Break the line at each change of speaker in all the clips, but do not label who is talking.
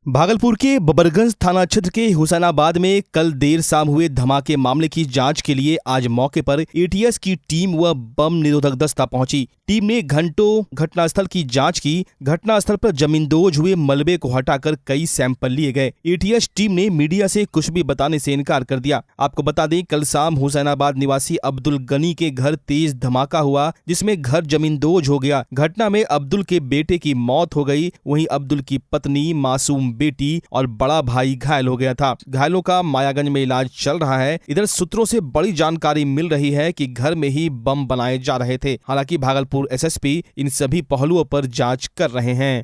भागलपुर के बबरगंज थाना क्षेत्र के हुसैनाबाद में कल देर शाम हुए धमाके मामले की जांच के लिए आज मौके पर एटीएस की टीम व बम निरोधक दस्ता पहुंची। टीम ने घंटों घटनास्थल की जांच की। घटनास्थल पर जमींदोज हुए मलबे को हटाकर कई सैंपल लिए गए। एटीएस टीम ने मीडिया से कुछ भी बताने से इनकार कर दिया। आपको बता दें, कल शाम हुसैनाबाद निवासी अब्दुल गनी के घर तेज धमाका हुआ, जिसमें घर जमींदोज हो गया। घटना में अब्दुल के बेटे की मौत हो गई, वहीं अब्दुल की पत्नी, मासूम बेटी और बड़ा भाई घायल हो गया था। घायलों का मायागंज में इलाज चल रहा है। इधर सूत्रों से बड़ी जानकारी मिल रही है कि घर में ही बम बनाए जा रहे थे। हालांकि भागलपुर एसएसपी इन सभी पहलुओं पर जांच कर रहे हैं।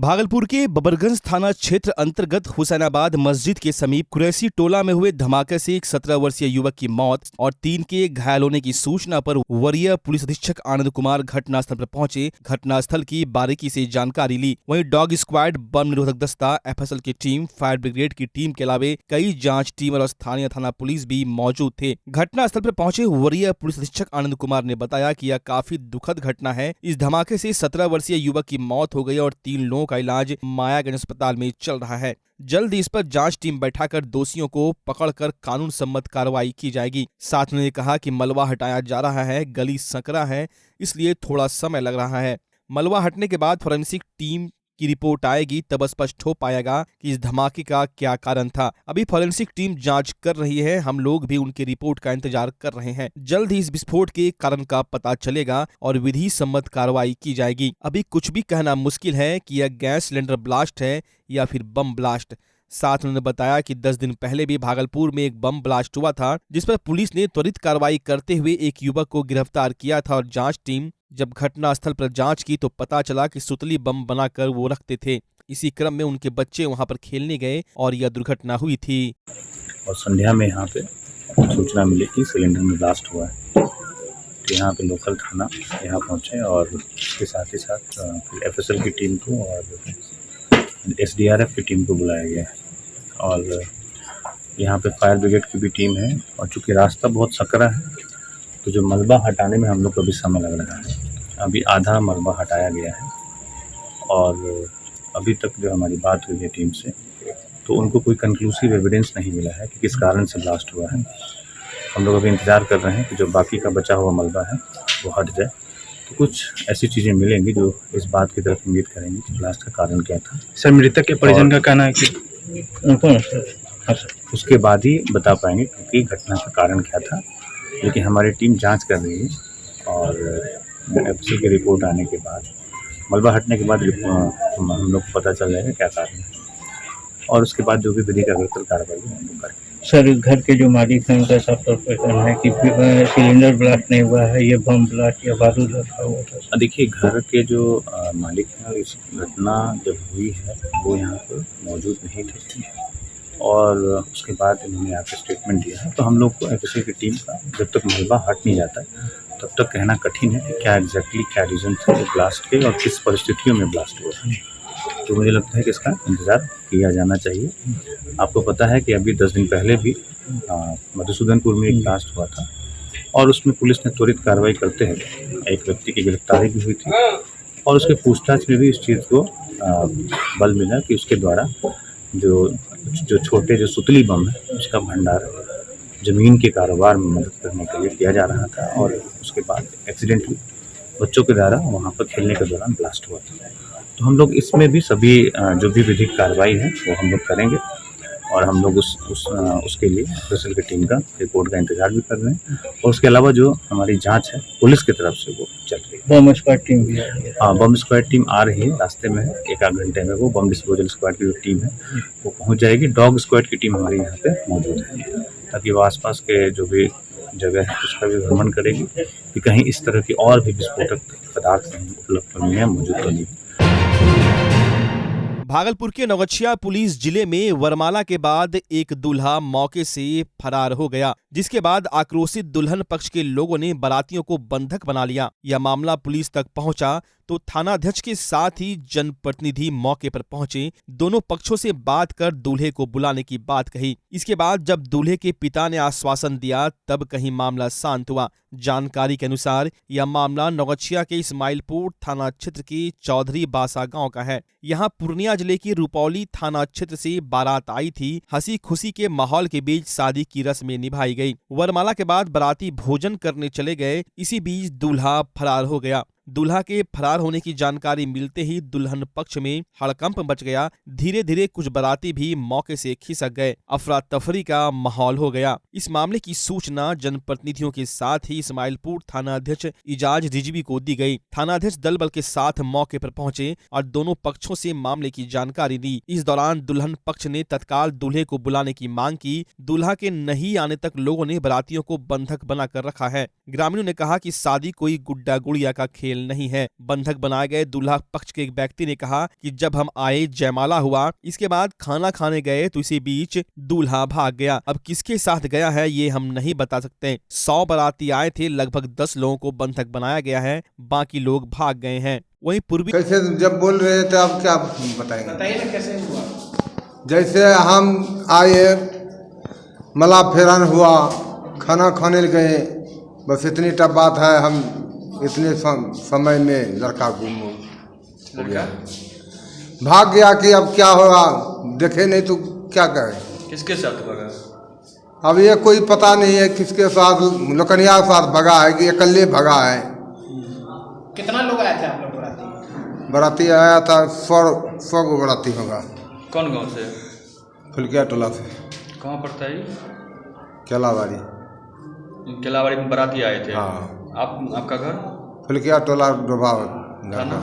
भागलपुर के बबरगंज थाना क्षेत्र अंतर्गत हुसैनाबाद मस्जिद के समीप कुरैशी टोला में हुए धमाके से एक 17 वर्षीय युवक की मौत और 3 के घायल होने की सूचना पर वरीय पुलिस अधीक्षक आनंद कुमार घटनास्थल पर पहुंचे। घटनास्थल की बारीकी से जानकारी ली। वहीं डॉग स्क्वाड, बम निरोधक दस्ता, एफएसएल की टीम, फायर ब्रिगेड की टीम के अलावा कई जाँच टीम और स्थानीय थाना पुलिस भी मौजूद थे। घटनास्थल पर पहुंचे वरीय पुलिस अधीक्षक आनंद कुमार ने बताया कि यह काफी दुखद घटना है। इस धमाके से 17 वर्षीय युवक की मौत हो गई और 3 लोगों का इलाज मायागंज अस्पताल में चल रहा है। जल्द ही इस पर जांच टीम बैठाकर दोषियों को पकड़कर कानून सम्मत कार्रवाई की जाएगी। साथ में कहा कि मलबा हटाया जा रहा है, गली संकरा है, इसलिए थोड़ा समय लग रहा है। मलबा हटने के बाद फोरेंसिक टीम की रिपोर्ट आएगी, तब स्पष्ट हो पाएगा कि इस धमाके का क्या कारण था। अभी फोरेंसिक टीम जांच कर रही है। हम लोग भी उनकी रिपोर्ट का इंतजार कर रहे हैं। जल्द ही इस विस्फोट के कारण का पता चलेगा और विधि सम्मत कार्रवाई की जाएगी। अभी कुछ भी कहना मुश्किल है कि यह गैस सिलेंडर ब्लास्ट है या फिर बम ब्लास्ट। साथ उन्होंने बताया कि 10 दिन पहले भी भागलपुर में एक बम ब्लास्ट हुआ था, जिस पर पुलिस ने त्वरित कार्रवाई करते हुए एक युवक को गिरफ्तार किया था और जांच टीम जब घटनास्थल पर जांच की तो पता चला कि सुतली बम बनाकर वो रखते थे। इसी क्रम में उनके बच्चे वहां पर खेलने गए और यह दुर्घटना हुई थी।
और संध्या में यहाँ पे सूचना मिली कि सिलेंडर में ब्लास्ट हुआ है, तो यहाँ पे लोकल थाना यहाँ पहुँचे और उसके साथ ही साथ फिर एफएसएल की टीम को और एसडीआरएफ की टीम को बुलाया गया है। और यहाँ पे फायर ब्रिगेड की भी टीम है। और चूँकि रास्ता बहुत सकरा है तो जो मलबा हटाने में हम लोग को भी समय लग रहा है। अभी आधा मलबा हटाया गया है और अभी तक जो हमारी बात हुई है टीम से तो उनको कोई कंक्लूसिव एविडेंस नहीं मिला है कि किस कारण से ब्लास्ट हुआ है। हम लोग अभी इंतज़ार कर रहे हैं कि जो बाकी का बचा हुआ मलबा है वो हट जाए तो कुछ ऐसी चीज़ें मिलेंगी जो इस बात की तरफ इंगित करेंगी कि ब्लास्ट का कारण क्या था।
सर, मृतक के परिजन का कहना है कि
उसके बाद ही बता पाएंगे क्योंकि घटना का कारण क्या था। लेकिन हमारी टीम जांच कर रही है और एफएसएल की रिपोर्ट आने के बाद, मलबा हटने के बाद हम लोग को पता चल जाएगा क्या कारण है और उसके बाद जो भी विधि का कार्रवाई हम लोग करेंगे।
सर, घर के जो मालिक हैं उनका साफ तौर पर कहना है कि सिलेंडर ब्लास्ट नहीं हुआ है, ये बम ब्लास्ट या बारूद रखा हुआ था।
देखिए, घर के जो मालिक हैं, इस घटना जब हुई है वो यहाँ पर मौजूद नहीं थे और उसके बाद इन्होंने आकर स्टेटमेंट दिया है। तो हम लोग को एफएसएल की टीम का जब तक मलबा हट नहीं जाता है तब तक कहना कठिन है कि क्या एग्जैक्टली क्या रीज़न थे ब्लास्ट के और किस परिस्थितियों में ब्लास्ट हुआ है। तो मुझे लगता है कि इसका इंतज़ार किया जाना चाहिए। आपको पता है कि अभी 10 दिन पहले भी मधुसूदनपुर में एक ब्लास्ट हुआ था और उसमें पुलिस ने त्वरित कार्रवाई करते हुए एक व्यक्ति की गिरफ्तारी भी हुई थी और उसके पूछताछ में भी इस चीज़ को बल मिला कि उसके द्वारा जो छोटे जो सुतली बम है उसका भंडार ज़मीन के कारोबार में मदद करने के लिए किया जा रहा था और उसके बाद एक्सीडेंटली बच्चों के द्वारा वहाँ पर खेलने के दौरान ब्लास्ट हुआ था। तो हम लोग इसमें भी सभी जो भी विधिक कार्रवाई है वो हम लोग करेंगे और हम लोग उसके लिए एफएसएल की टीम का रिपोर्ट का इंतजार भी कर रहे हैं और उसके अलावा जो हमारी जांच है पुलिस की तरफ से वो चल रही है।
बम स्क्वाड टीम भी आ रही है?
हाँ, बम स्क्वाड टीम आ रही है, रास्ते में है। 1 आध घंटे में वो बम डिस्पोजल स्क्वाड की जो टीम है वो पहुंच जाएगी। डॉग स्क्वाड की टीम हमारी यहाँ पे मौजूद है ताकि वो आसपास के जो भी जगह है उसका भी भ्रमण करेगी कि कहीं इस तरह की और भी विस्फोटक पदार्थ उपलब्ध तो नहीं है, मौजूद तो नहीं है।
भागलपुर के नौगछिया पुलिस जिले में वरमाला के बाद एक दूल्हा मौके से फरार हो गया, जिसके बाद आक्रोशित दुल्हन पक्ष के लोगों ने बारातियों को बंधक बना लिया। यह मामला पुलिस तक पहुंचा तो थानाध्यक्ष के साथ ही जनप्रतिनिधि मौके पर पहुंचे, दोनों पक्षों से बात कर दूल्हे को बुलाने की बात कही। इसके बाद जब दूल्हे के पिता ने आश्वासन दिया तब कहीं मामला शांत हुआ। जानकारी के अनुसार यह मामला नौगछिया के इस्माइलपुर थाना क्षेत्र के चौधरी बासा गांव का है। यहां पूर्णिया जिले के रुपौली थाना क्षेत्र से बारात आई थी। हंसी खुशी के माहौल के बीच शादी की रस्में निभाई गई। वरमाला के बाद बाराती भोजन करने चले गए। इसी बीच दूल्हा फरार हो गया। दूल्हा के फरार होने की जानकारी मिलते ही दुल्हन पक्ष में हड़कंप मच गया। धीरे धीरे कुछ बाराती भी मौके से खिसक गए। अफरा तफरी का माहौल हो गया। इस मामले की सूचना जनप्रतिनिधियों के साथ ही इस्माइलपुर थाना अध्यक्ष इजाज रिजवी को दी गई। थानाध्यक्ष दल बल के साथ मौके पर पहुंचे और दोनों पक्षों से मामले की जानकारी दी। इस दौरान दुल्हन पक्ष ने तत्काल दूल्हे को बुलाने की मांग की। दूल्हा के नहीं आने तक लोगों ने बारातियों को बंधक बनाकर रखा है। ग्रामीणों ने कहा कि शादी कोई गुड्डा गुड़िया का खेल नहीं है। बंधक बनाए गए दूल्हा पक्ष के एक व्यक्ति ने कहा कि जब हम आए जयमाला हुआ, इसके बाद खाना खाने गए तो इसी बीच दूल्हा भाग गया। अब किसके साथ गया है ये हम नहीं बता सकते। 100 बाराती आए थे, लगभग 10 लोगों को बंधक बनाया गया है, बाकी लोग भाग गए हैं। वहीं पूर्वी
कैसे जब बोल रहे थे अब क्या बताएंगे?
बताइए ना कैसे हुआ।
जैसे हम आए, मला फेरन हुआ, खाना खाने गए, बस इतनी टप बात है। हम इतने समय में लड़का गुम हो गया, भाग गया कि अब क्या होगा, देखे नहीं तो क्या करें।
किसके साथ भागा?
अब ये कोई पता नहीं है किसके साथ, लोकनिया के साथ भगा है कि अकेले भगा है।
कितना लोग आए थे आप लोग बाराती?
बाराती आया था 100 गो बाराती होगा।
कौन गांव से?
फुलकिया टोला से।
कहाँ पड़ता है?
केलावाड़ी।
केलावाड़ी में बाराती आए थे।
हाँ।
आपका घर?
फुलकिया टोला डोभा
थाना?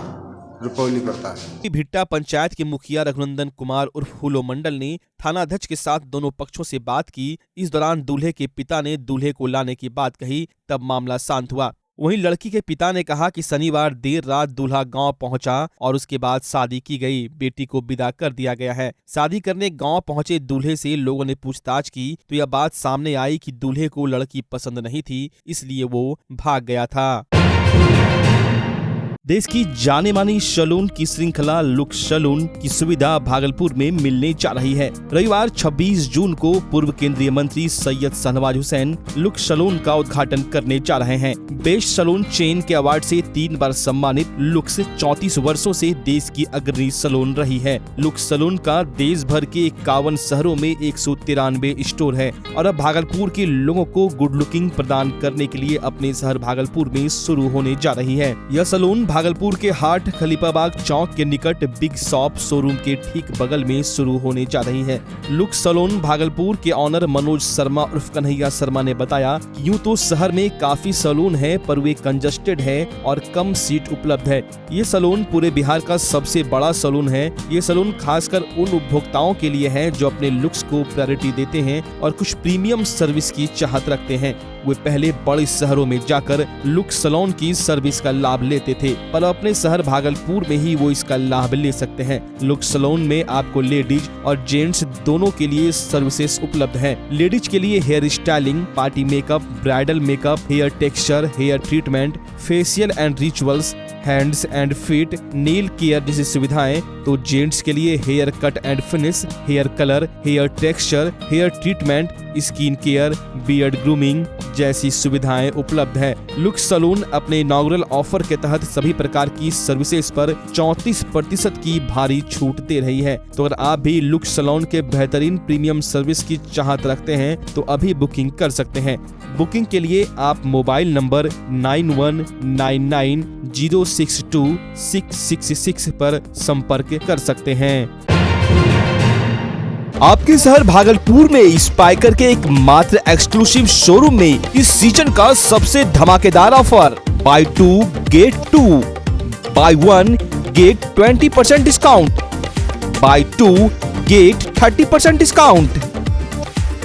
रुपौली पड़ता है।
भिट्टा पंचायत के मुखिया रघुनंदन कुमार उर्फ हुलो मंडल ने थानाध्यक्ष के साथ दोनों पक्षों से बात की। इस दौरान दूल्हे के पिता ने दूल्हे को लाने की बात कही, तब मामला शांत हुआ। वहीं लड़की के पिता ने कहा कि शनिवार देर रात दूल्हा गांव पहुंचा और उसके बाद शादी की गई। बेटी को विदा कर दिया गया है। शादी करने गांव पहुंचे दूल्हे से लोगों ने पूछताछ की तो यह बात सामने आई कि दूल्हे को लड़की पसंद नहीं थी, इसलिए वो भाग गया था। देश की जाने मानी सैलून की श्रृंखला लुक्स सैलून की सुविधा भागलपुर में मिलने जा रही है। रविवार 26 जून को पूर्व केंद्रीय मंत्री सैयद शाहनवाज हुसैन लुक्स सैलून का उद्घाटन करने जा रहे हैं। बेस्ट सैलून चेन के अवार्ड से 3 बार सम्मानित लुक्स 34 वर्षों से देश की अग्रणी सैलून रही है। लुक्स सैलून का देश भर के 51 शहरों में 193 स्टोर है और अब भागलपुर के लोगों को गुड लुकिंग प्रदान करने के लिए अपने शहर भागलपुर में शुरू होने जा रही है। यह सैलून भागलपुर के हाट खलीफाबाग चौक के निकट बिग शॉप शोरूम के ठीक बगल में शुरू होने जा रही है। लुक्स सैलून भागलपुर के ऑनर मनोज शर्मा उर्फ कन्हैया शर्मा ने बताया कि यूं तो शहर में काफी सैलून है पर वे कंजस्टेड है और कम सीट उपलब्ध है। ये सैलून पूरे बिहार का सबसे बड़ा सैलून है। ये सैलून खासकर उन उपभोक्ताओं के लिए है जो अपने लुक्स को प्रायोरिटी देते हैं और कुछ प्रीमियम सर्विस की चाहत रखते हैं। वे पहले बड़े शहरों में जाकर लुक्स सैलून की सर्विस का लाभ लेते थे पर अपने शहर भागलपुर में ही वो इसका लाभ ले सकते हैं। लुक्स सैलून में आपको लेडीज और जेंट्स दोनों के लिए सर्विसेज उपलब्ध हैं। लेडीज के लिए hair styling, party makeup, bridal makeup, hair texture, hair treatment, facial and rituals, hands and feet, nail care जैसी सुविधाएं। तो जेंट्स के लिए hair cut and finish, hair colour, hair texture, hair treatment, skin care, beard grooming जैसी सुविधाएं उपलब्ध है। Looks salon अपने इनॉग्रल ऑफर के तहत सभी प्रकार की सर्विसेज पर 34% की भारी छूट दे रही है। तो अगर आप भी लुक्स सैलून के बेहतरीन प्रीमियम सर्विस की चाहत रखते हैं तो अभी बुकिंग कर सकते हैं। बुकिंग के लिए आप मोबाइल नंबर 9199062666 पर संपर्क कर सकते हैं। आपके शहर भागलपुर में स्पाइकर के एक मात्र एक्सक्लूसिव शोरूम में इस सीजन का सबसे धमाकेदार offer buy 2 get 2, buy 1 get 20% discount, buy 2 get 30% discount.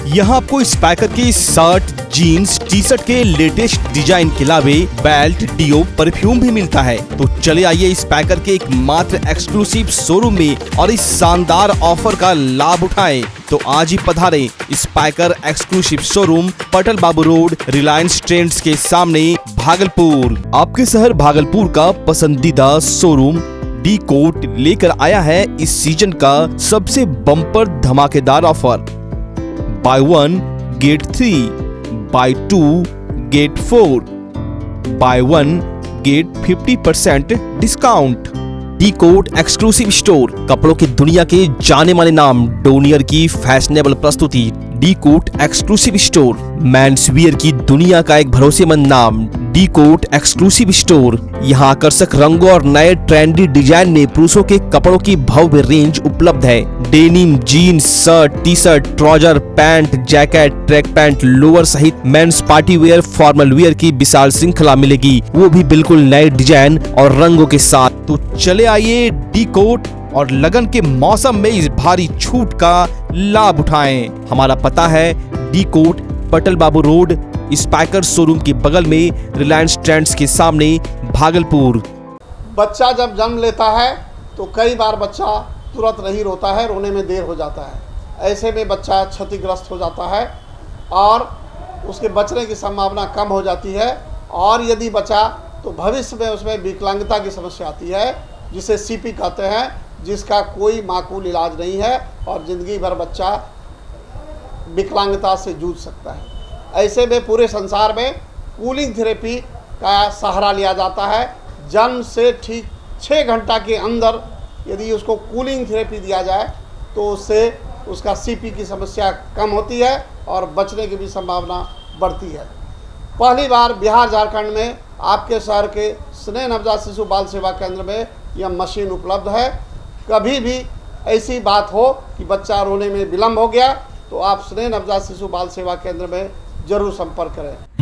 यहाँ आपको स्पाइकर के शर्ट, जीन्स, टी शर्ट के लेटेस्ट डिजाइन के अलावे बेल्ट, डियो, परफ्यूम भी मिलता है। तो चले आइए स्पाइकर के एक मात्र एक्सक्लूसिव शोरूम में और इस शानदार ऑफर का लाभ उठाएं। तो आज ही पधारें स्पाइकर एक्सक्लूसिव शोरूम, पटल बाबू रोड, रिलायंस ट्रेंड्स के सामने, भागलपुर। आपके शहर भागलपुर का पसंदीदा शोरूम डी कोट लेकर आया है इस सीजन का सबसे बम्पर धमाकेदार offer. Buy 1 get 3, buy 2 get 4, buy 1 get 50% discount. D coat exclusive store, कपड़ों की दुनिया के जाने माने नाम डोनियर की फैशनेबल प्रस्तुति। D coat exclusive store, men's wear की दुनिया का एक भरोसेमंद नाम डी कोट एक्सक्लूसिव स्टोर। यहाँ आकर्षक रंगों और नए ट्रेंडी डिजाइन में पुरुषों के कपड़ों की भव्य रेंज उपलब्ध है। Denim, jeans, shirt, T shirt, trouser, pant, jacket, track pant, lower सहित men's party wear, formal wear की विशाल श्रृंखला मिलेगी, वो भी बिल्कुल नए डिजाइन और रंगों के साथ। तो चले आइए डी कोट और लगन के मौसम में इस भारी छूट का लाभ उठाएं। हमारा पता है डी कोट, पटल बाबू रोड, स्पाइकर शोरूम के बगल में, रिलायंस ट्रेंड्स के सामने, भागलपुर।
बच्चा जब जन्म लेता है तो कई बार बच्चा तुरंत नहीं रोता है, रोने में देर हो जाता है। ऐसे में बच्चा क्षतिग्रस्त हो जाता है और उसके बचने की संभावना कम हो जाती है। और यदि बचा तो भविष्य में उसमें विकलांगता की समस्या आती है, जिसे सीपी कहते हैं, जिसका कोई माकूल इलाज नहीं है और ज़िंदगी भर बच्चा विकलांगता से जूझ सकता है। ऐसे में पूरे संसार में कूलिंग थेरेपी का सहारा लिया जाता है। जन्म से ठीक 6 घंटा के अंदर यदि उसको कूलिंग थेरेपी दिया जाए तो उससे उसका सीपी की समस्या कम होती है और बचने की भी संभावना बढ़ती है। पहली बार बिहार झारखंड में आपके शहर के स्नेह नवजात शिशु बाल सेवा केंद्र में यह मशीन उपलब्ध है। कभी भी ऐसी बात हो कि बच्चा रोने में विलम्ब हो गया तो आप स्नेह नवजात शिशु बाल सेवा केंद्र में जरूर संपर्क करें।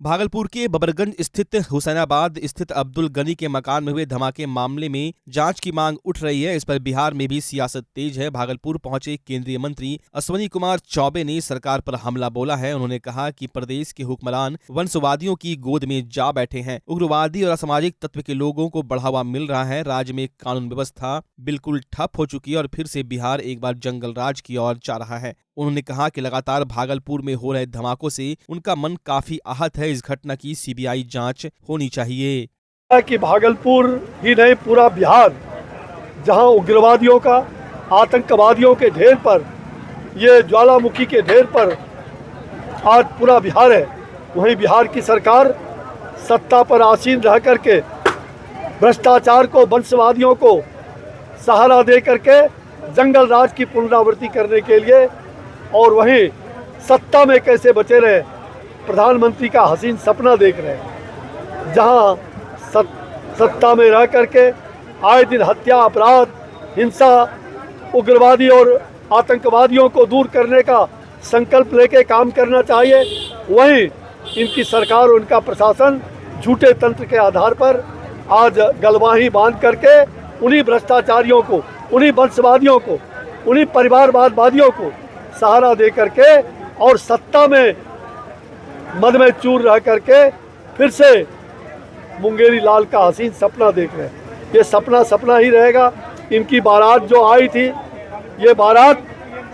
भागलपुर के बबरगंज स्थित हुसैनाबाद स्थित अब्दुल गनी के मकान में हुए धमाके मामले में जांच की मांग उठ रही है। इस पर बिहार में भी सियासत तेज है। भागलपुर पहुंचे केंद्रीय मंत्री अश्विनी कुमार चौबे ने सरकार पर हमला बोला है। उन्होंने कहा कि प्रदेश के हुक्मरान वंशवादियों की गोद में जा बैठे हैं। उग्रवादी और असामाजिक तत्व के लोगों को बढ़ावा मिल रहा है। राज्य में कानून व्यवस्था बिल्कुल ठप हो चुकी है और फिर से बिहार एक बार जंगल राज की ओर जा रहा है। उन्होंने कहा कि लगातार भागलपुर में हो रहे धमाकों से उनका मन काफी आहत है। इस घटना की सीबीआई जांच होनी चाहिए।
कि भागलपुर ही नहीं, पूरा बिहार, जहां उग्रवादियों का, आतंकवादियों के ढेर पर, ये ज्वालामुखी के ढेर पर आज पूरा बिहार है, वहीं बिहार की सरकार सत्ता पर आसीन रह करके भ्रष्टाचार को, वंशवादियों को सहारा दे करके जंगल राज की पुनरावृत्ति करने के लिए, और वहीं सत्ता में कैसे बचे रहे, प्रधानमंत्री का हसीन सपना देख रहे हैं, जहां सत्ता में रह करके आए दिन हत्या, अपराध, हिंसा, उग्रवादी और आतंकवादियों को दूर करने का संकल्प लेके काम करना चाहिए। वहीं इनकी सरकार, उनका प्रशासन झूठे तंत्र के आधार पर आज गलवाही बांध करके उन्हीं भ्रष्टाचारियों को, उन्हीं वंशवादियों को, उन्हीं परिवारवादियों को सहारा दे करके और सत्ता में मद में चूर रह करके फिर से मुंगेरी लाल का हसीन सपना देख रहे हैं। ये सपना ही रहेगा। इनकी बारात जो आई थी, ये बारात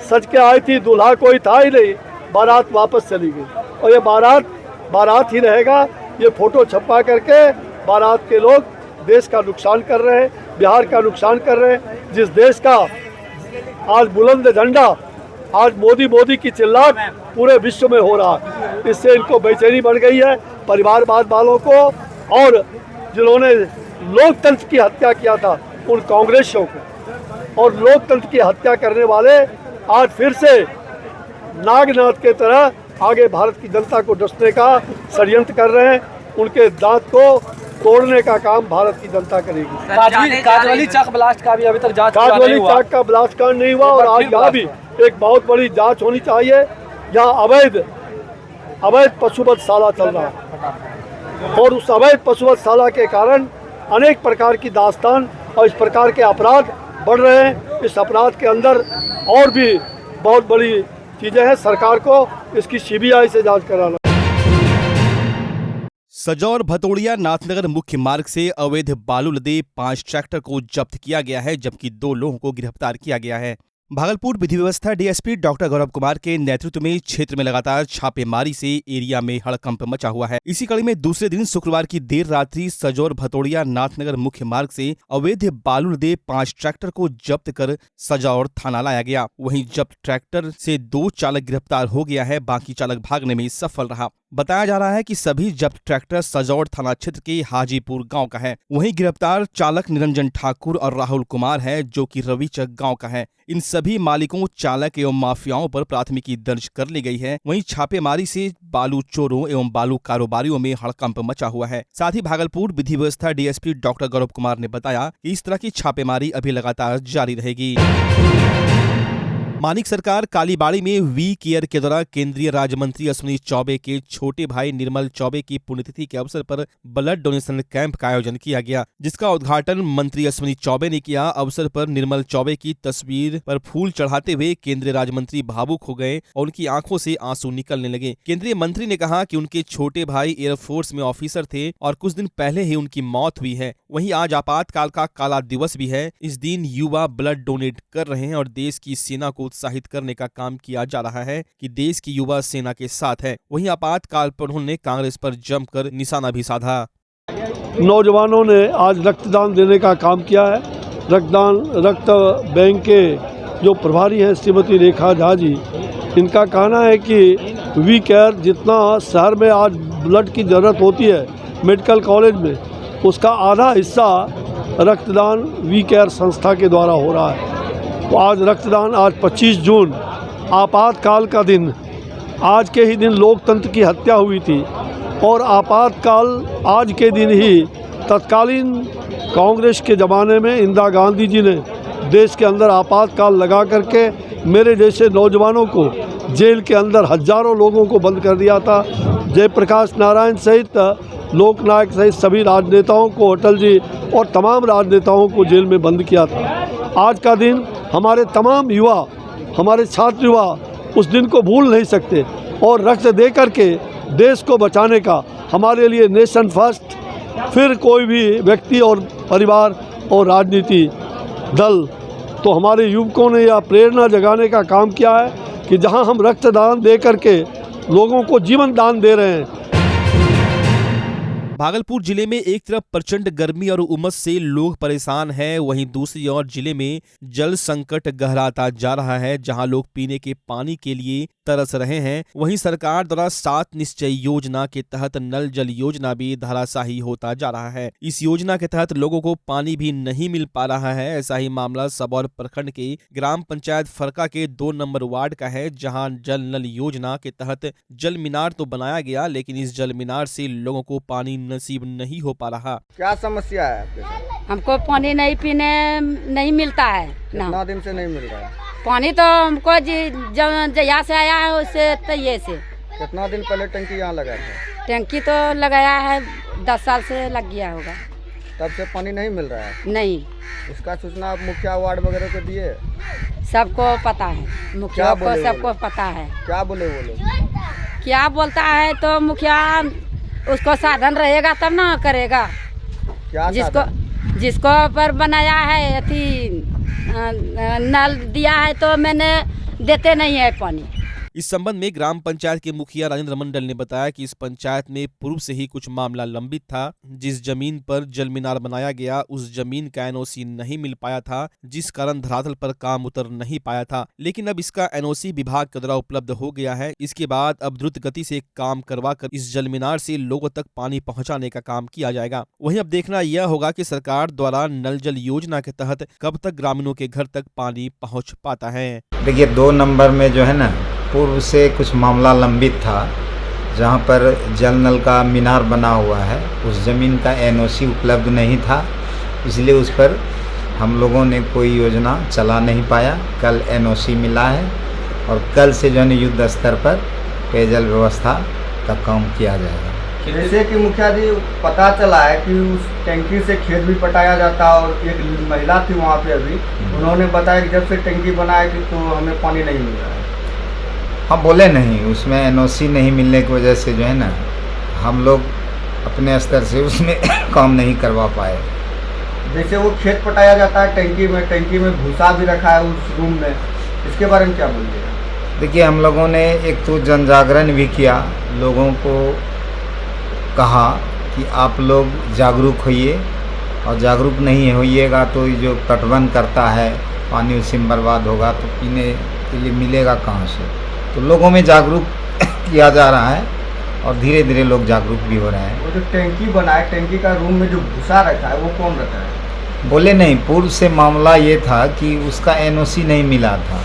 सज के आई थी, दूल्हा कोई था ही नहीं, बारात वापस चली गई और ये बारात ही रहेगा। ये फोटो छपा करके बारात के लोग देश का नुकसान कर रहे हैं, बिहार का नुकसान कर रहे हैं। जिस देश का आज बुलंद झंडा, आज मोदी की चिल्लाहट पूरे विश्व में हो रहा है, इससे इनको बेचैनी बढ़ गई है। परिवारवाद वालों को और जिन्होंने लोकतंत्र की हत्या किया था उन कांग्रेसियों को, और लोकतंत्र की हत्या करने वाले आज फिर से नागनाथ के तरह आगे भारत की जनता को डसने का षड्यंत्र कर रहे हैं। उनके दांत को तोड़ने का काम भारत की जनता करेगी।
काजवाली चक ब्लास्ट का भी अभी तक जांच
काजवाली चक का ब्लास्ट कांड नहीं हुआ और आज यहाँ भी एक बहुत बड़ी जांच होनी चाहिए। यहाँ अवैध पशुवधशाला चल रहा है और उस अवैध पशुवधशाला के कारण अनेक प्रकार की दास्तान और इस प्रकार के अपराध बढ़ रहे हैं। इस अपराध के अंदर और भी बहुत बड़ी चीज़ें हैं, सरकार को इसकी CBI से जांच कराना।
सजौर भतोड़िया नाथनगर मुख्य मार्ग से अवैध बालू लदे 5 ट्रैक्टर को जब्त किया गया है, जबकि 2 लोगों को गिरफ्तार किया गया है। भागलपुर विधि व्यवस्था DSP डॉक्टर गौरव कुमार के नेतृत्व में क्षेत्र में लगातार छापेमारी से एरिया में हड़कंप मचा हुआ है। इसी कड़ी में दूसरे दिन शुक्रवार की देर रात्रि सजौर भतोड़िया नाथनगर मुख्य मार्ग से अवैध बालू लदे 5 ट्रैक्टर को जब्त कर सजौर थाना लाया गया। वहीं जब्त ट्रैक्टर से 2 चालक गिरफ्तार हो गया है, बाकी चालक भागने में सफल रहा। बताया जा रहा है कि सभी जब्त ट्रैक्टर सजौर थाना क्षेत्र के हाजीपुर गांव का है। वहीं गिरफ्तार चालक निरंजन ठाकुर और राहुल कुमार है, जो कि रविचक गांव का है। इन सभी मालिकों, चालक एवं माफियाओं पर प्राथमिकी दर्ज कर ली गई है। वहीं छापेमारी से बालू चोरों एवं बालू कारोबारियों में हड़कंप मचा हुआ है। साथ ही भागलपुर विधि व्यवस्था DSP डॉक्टर गौरव कुमार ने बताया कि इस तरह की छापेमारी अभी लगातार जारी रहेगी। मानिक सरकार कालीबाड़ी में वी केयर के द्वारा केंद्रीय राज्य मंत्री अश्विनी चौबे के छोटे भाई निर्मल चौबे की पुण्यतिथि के अवसर पर ब्लड डोनेशन कैंप का आयोजन किया गया, जिसका उद्घाटन मंत्री अश्विनी चौबे ने किया। अवसर पर निर्मल चौबे की तस्वीर पर फूल चढ़ाते हुए केंद्रीय राज्य मंत्री भावुक हो गए और उनकी आंखों से आंसू निकलने लगे। केंद्रीय मंत्री ने कहा कि उनके छोटे भाई एयरफोर्स में ऑफिसर थे और कुछ दिन पहले ही उनकी मौत हुई है। वहीं आज आपातकाल का काला दिवस भी है। इस दिन युवा ब्लड डोनेट कर रहे हैं और देश की सेना को उत्साहित करने का काम किया जा रहा है कि देश की युवा सेना के साथ है। वहीं आपातकाल पर उन्होंने कांग्रेस पर जमकर निशाना भी साधा।
नौजवानों ने आज रक्तदान देने का काम किया है। रक्त बैंक के जो प्रभारी हैं श्रीमती रेखा झा जी, इनका कहना है कि वी केयर जितना शहर में आज ब्लड की ज़रूरत होती है मेडिकल कॉलेज में, उसका आधा हिस्सा रक्तदान वी केयर संस्था के द्वारा हो रहा है। तो आज रक्तदान, आज 25 जून आपातकाल का दिन, आज के ही दिन लोकतंत्र की हत्या हुई थी और आपातकाल आज के दिन ही तत्कालीन कांग्रेस के ज़माने में इंदिरा गांधी जी ने देश के अंदर आपातकाल लगा करके मेरे जैसे नौजवानों को जेल के अंदर हजारों लोगों को बंद कर दिया था। जयप्रकाश नारायण सहित लोकनायक सहित सभी राजनेताओं को, अटल जी और तमाम राजनेताओं को जेल में बंद किया था। आज का दिन हमारे तमाम युवा, हमारे छात्र युवा उस दिन को भूल नहीं सकते और रक्त दे करके देश को बचाने का हमारे लिए नेशन फर्स्ट, फिर कोई भी व्यक्ति और परिवार और राजनीति दल, तो हमारे युवकों ने यह प्रेरणा जगाने का काम किया है कि जहां हम रक्तदान दे करके लोगों को जीवन दान दे रहे हैं।
भागलपुर जिले में एक तरफ प्रचंड गर्मी और उमस से लोग परेशान हैं, वहीं दूसरी ओर जिले में जल संकट गहराता जा रहा है, जहां लोग पीने के पानी के लिए तरस रहे हैं। वहीं सरकार द्वारा 7 निश्चय योजना के तहत नल जल योजना भी धराशायी होता जा रहा है। इस योजना के तहत लोगों को पानी भी नहीं मिल पा रहा है। ऐसा ही मामला सबौर प्रखंड के ग्राम पंचायत फरका के 2 नंबर वार्ड का है, जहां जल नल योजना के तहत जल मीनार तो बनाया गया, लेकिन इस जल मीनार से लोगों को पानी नसीब नहीं हो पा रहा।
क्या समस्या है आपके साथ?
हमको पानी नहीं पीने नहीं मिलता है।
कितना दिन से नहीं मिल रहा है
पानी? तो हमको जहाँ से आया है उससे तो ये से।
कितना दिन पहले टंकी यहाँ लगा था?
टंकी तो लगाया है 10 साल से लग गया होगा,
तब से पानी नहीं मिल रहा है?
नहीं।
इसका सूचना आप मुखिया वार्ड वगैरह को दिए?
सबको पता है, मुखिया को सबको पता है।
क्या बोले वो लोग?
क्या बोलता है तो मुखिया उसको साधन रहेगा तब ना करेगा।
क्या
जिसको पर बनाया है अथी नल दिया है तो मैंने देते नहीं है पानी।
इस संबंध में ग्राम पंचायत के मुखिया राजेंद्र मंडल ने बताया कि इस पंचायत में पूर्व से ही कुछ मामला लंबित था। जिस जमीन पर जल मीनार बनाया गया उस जमीन का NOC नहीं मिल पाया था, जिस कारण धरातल पर काम उतर नहीं पाया था। लेकिन अब इसका NOC विभाग के द्वारा उपलब्ध हो गया है। इसके बाद अब द्रुत गति से काम करवाकर इस जल मीनार से लोगों तक पानी पहुँचाने का काम किया जाएगा। वहीं अब देखना यह होगा कि सरकार द्वारा नल जल योजना के तहत कब तक ग्रामीणों के घर तक पानी पहुँच पाता है।
देखिए 2 नंबर में जो है ना, पूर्व से कुछ मामला लंबित था, जहां पर जल नल का मीनार बना हुआ है, उस ज़मीन का NOC उपलब्ध नहीं था, इसलिए उस पर हम लोगों ने कोई योजना चला नहीं पाया। कल NOC मिला है और कल से जो है युद्ध स्तर पर पेयजल व्यवस्था का काम किया जाएगा।
जैसे कि मुखिया जी पता चला है कि उस टंकी से खेत भी पटाया जाता है और एक महिला थी वहाँ पे अभी, उन्होंने बताया कि जब से टंकी बनाई थी तो हमें पानी नहीं मिल रहा है।
हम बोले नहीं, उसमें एनओसी नहीं मिलने की वजह से जो है ना हम लोग अपने स्तर से उसमें काम नहीं करवा पाए।
जैसे वो खेत पटाया जाता है टंकी में भूसा भी रखा है उस रूम में, इसके बारे में क्या बोलिएगा?
देखिए, हम लोगों ने एक तो जन जागरण भी किया, लोगों को कहा कि आप लोग जागरूक होइए और जागरूक नहीं होइएगा तो ये जो तटबंध करता है पानी उसी में बर्बाद होगा तो पीने के लिए मिलेगा कहाँ से। तो लोगों में जागरूक किया जा रहा है और धीरे धीरे लोग जागरूक भी हो रहे हैं।
वो जो टंकी बना है, टंकी का रूम में जो भूसा रखा है वो कौन रखा है?
बोले नहीं, पूर्व से मामला ये था कि उसका एनओसी नहीं मिला था।